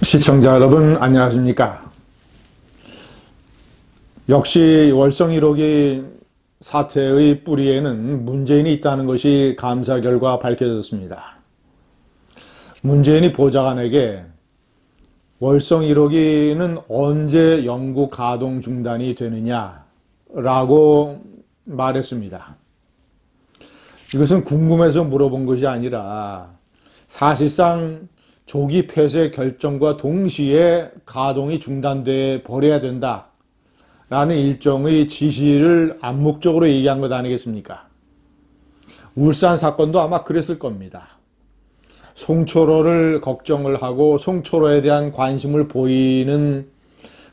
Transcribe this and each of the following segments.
시청자 여러분 안녕하십니까. 역시 월성 1호기 사태의 뿌리에는 문재인이 있다는 것이 감사 결과 밝혀졌습니다. 문재인이 보좌관에게 월성 1호기는 언제 연구 가동 중단이 되느냐라고 말했습니다. 이것은 궁금해서 물어본 것이 아니라 사실상 조기 폐쇄 결정과 동시에 가동이 중단돼 버려야 된다라는 일종의 지시를 암묵적으로 얘기한 것 아니겠습니까? 울산 사건도 아마 그랬을 겁니다. 송철호를 걱정을 하고 송철호에 대한 관심을 보이는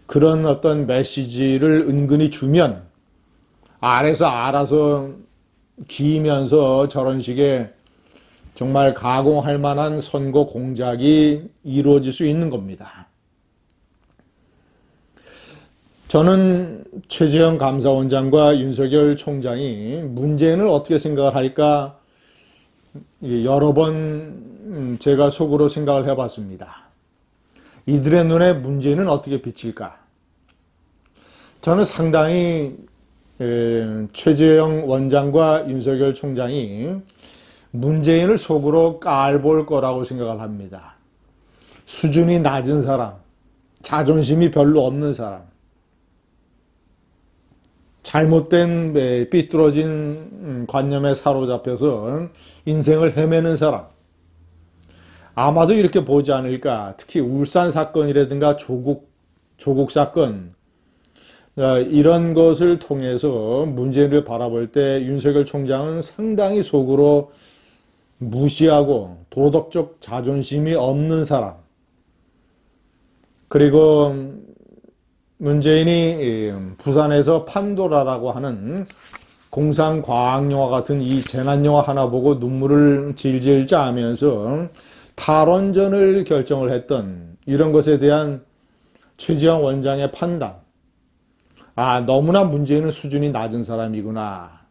그런 어떤 메시지를 은근히 주면 아래서 알아서 기면서 저런 식의 정말 가공할 만한 선거 공작이 이루어질 수 있는 겁니다. 저는 최재형 감사원장과 윤석열 총장이 문재인을 어떻게 생각을 할까 여러 번 제가 속으로 생각을 해봤습니다. 이들의 눈에 문재인은 어떻게 비칠까? 저는 상당히 최재형 원장과 윤석열 총장이 문재인을 속으로 깔볼 거라고 생각을 합니다. 수준이 낮은 사람, 자존심이 별로 없는 사람, 잘못된 삐뚤어진 관념에 사로잡혀서 인생을 헤매는 사람, 아마도 이렇게 보지 않을까. 특히 울산 사건이라든가 조국 사건, 이런 것을 통해서 문재인을 바라볼 때 윤석열 총장은 상당히 속으로 무시하고 도덕적 자존심이 없는 사람, 그리고 문재인이 부산에서 판도라라고 하는 공상과학영화 같은 이 재난영화 하나 보고 눈물을 질질 짜면서 탈원전을 결정을 했던 이런 것에 대한 최재형 원장의 판단, 너무나 문재인은 수준이 낮은 사람이구나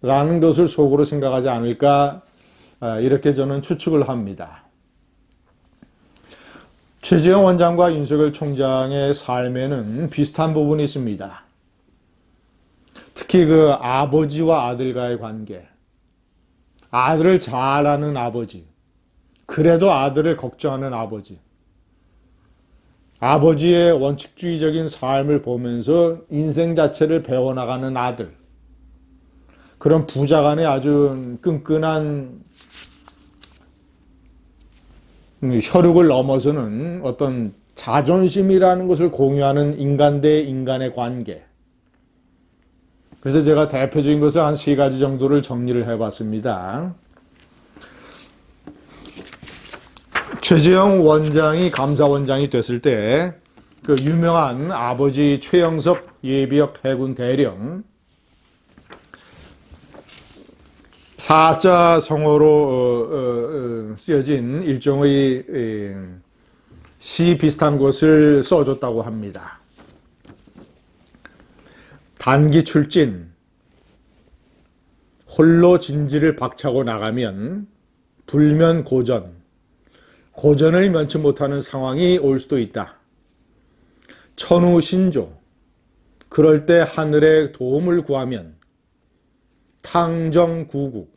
라는 것을 속으로 생각하지 않을까, 이렇게 저는 추측을 합니다. 최재형 원장과 윤석열 총장의 삶에는 비슷한 부분이 있습니다. 특히 그 아버지와 아들과의 관계, 아들을 잘 아는 아버지, 그래도 아들을 걱정하는 아버지, 아버지의 원칙주의적인 삶을 보면서 인생 자체를 배워나가는 아들, 그런 부자 간의 아주 끈끈한 혈육을 넘어서는 어떤 자존심이라는 것을 공유하는 인간 대 인간의 관계. 그래서 제가 대표적인 것을 한 3가지 정도를 정리를 해봤습니다. 최재형 원장이 감사원장이 됐을 때 그 유명한 아버지 최영섭 예비역 해군 대령, 사자 성어로 쓰여진 일종의 시 비슷한 것을 써줬다고 합니다. 단기 출진, 홀로 진지를 박차고 나가면 불면 고전, 고전을 면치 못하는 상황이 올 수도 있다. 천우신조, 그럴 때 하늘의 도움을 구하면 탕정구국,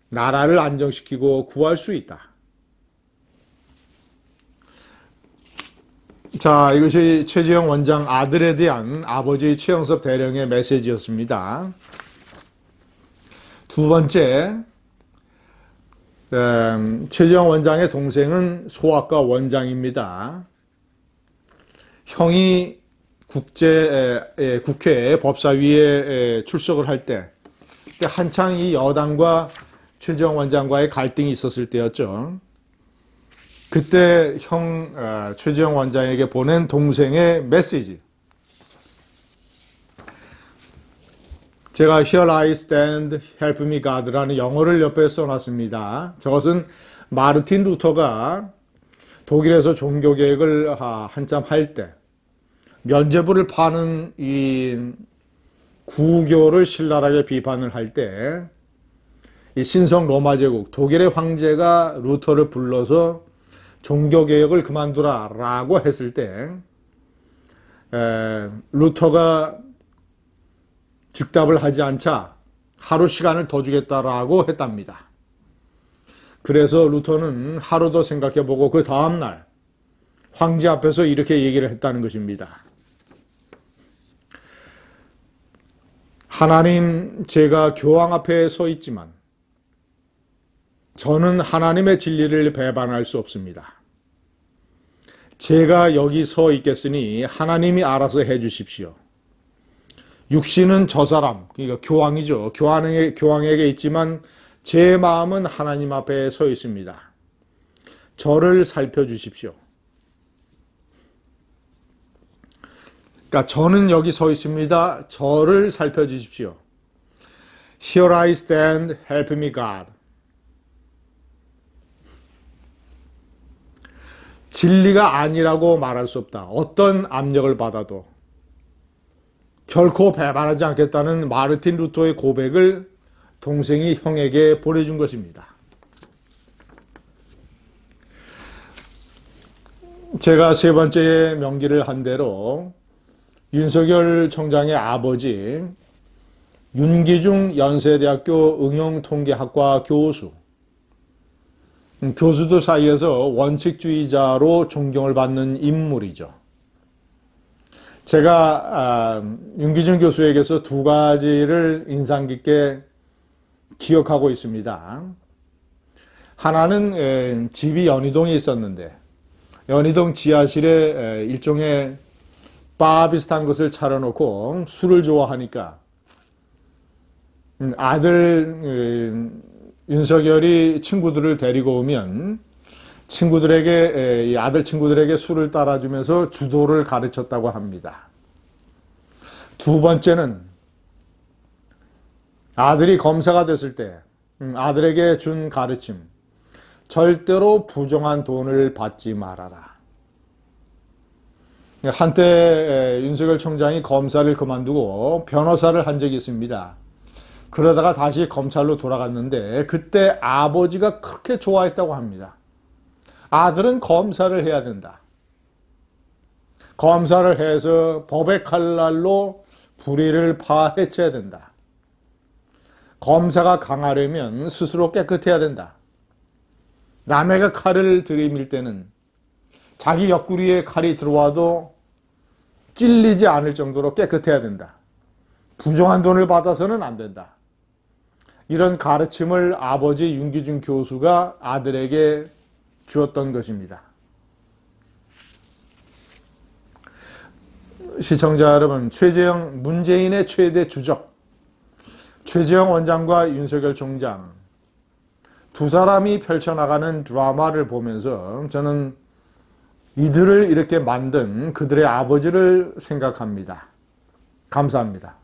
나라를 안정시키고 구할 수 있다. 자, 이것이 최재형 원장 아들에 대한 아버지 최영섭 대령의 메시지였습니다. 두 번째, 최재형 원장의 동생은 소아과 원장입니다. 형이 국회 법사위에 출석을 할 때 한창 이 여당과 최재형 원장과의 갈등이 있었을 때였죠. 그때 최재형 원장에게 보낸 동생의 메시지. 제가 Here I stand, help me God라는 영어를 옆에 써놨습니다. 저것은 마르틴 루터가 독일에서 종교개혁을 한참 할 때 면죄부를 파는 이 구교를 신랄하게 비판을 할 때 이 신성 로마 제국 독일의 황제가 루터를 불러서 종교개혁을 그만두라 라고 했을 때 루터가 즉답을 하지 않자 하루 시간을 더 주겠다라고 했답니다. 그래서 루터는 하루 더 생각해보고 그 다음날 황제 앞에서 이렇게 얘기를 했다는 것입니다. 하나님, 제가 교황 앞에 서 있지만 저는 하나님의 진리를 배반할 수 없습니다. 제가 여기 서 있겠으니 하나님이 알아서 해 주십시오. 육신은 저 사람, 그러니까 교황이죠. 교황에게 있지만 제 마음은 하나님 앞에 서 있습니다. 저를 살펴주십시오. 그러니까 저는 여기 서 있습니다. 저를 살펴주십시오. Here I stand, help me God. 진리가 아니라고 말할 수 없다. 어떤 압력을 받아도 결코 배반하지 않겠다는 마르틴 루터의 고백을 동생이 형에게 보내준 것입니다. 제가 세 번째 명기를 한 대로 윤석열 총장의 아버지 윤기중 연세대학교 응용통계학과 교수, 교수들 사이에서 원칙주의자로 존경을 받는 인물이죠. 제가 윤기중 교수에게서 두 가지를 인상 깊게 기억하고 있습니다. 하나는 집이 연희동에 있었는데 연희동 지하실에 일종의 바 비슷한 것을 차려놓고 술을 좋아하니까 아들 윤석열이 친구들을 데리고 오면 이 아들 친구들에게 술을 따라주면서 주도를 가르쳤다고 합니다. 두 번째는 아들이 검사가 됐을 때 아들에게 준 가르침, 절대로 부정한 돈을 받지 말아라. 한때 윤석열 총장이 검사를 그만두고 변호사를 한 적이 있습니다. 그러다가 다시 검찰로 돌아갔는데 그때 아버지가 그렇게 좋아했다고 합니다. 아들은 검사를 해야 된다. 검사를 해서 법의 칼날로 불의를 파헤쳐야 된다. 검사가 강하려면 스스로 깨끗해야 된다. 남에게 칼을 들이밀 때는 자기 옆구리에 칼이 들어와도 찔리지 않을 정도로 깨끗해야 된다. 부정한 돈을 받아서는 안 된다. 이런 가르침을 아버지 윤기중 교수가 아들에게 주었던 것입니다. 시청자 여러분, 문재인의 최대 주적, 최재형 원장과 윤석열 총장 두 사람이 펼쳐나가는 드라마를 보면서 저는 이들을 이렇게 만든 그들의 아버지를 생각합니다. 감사합니다.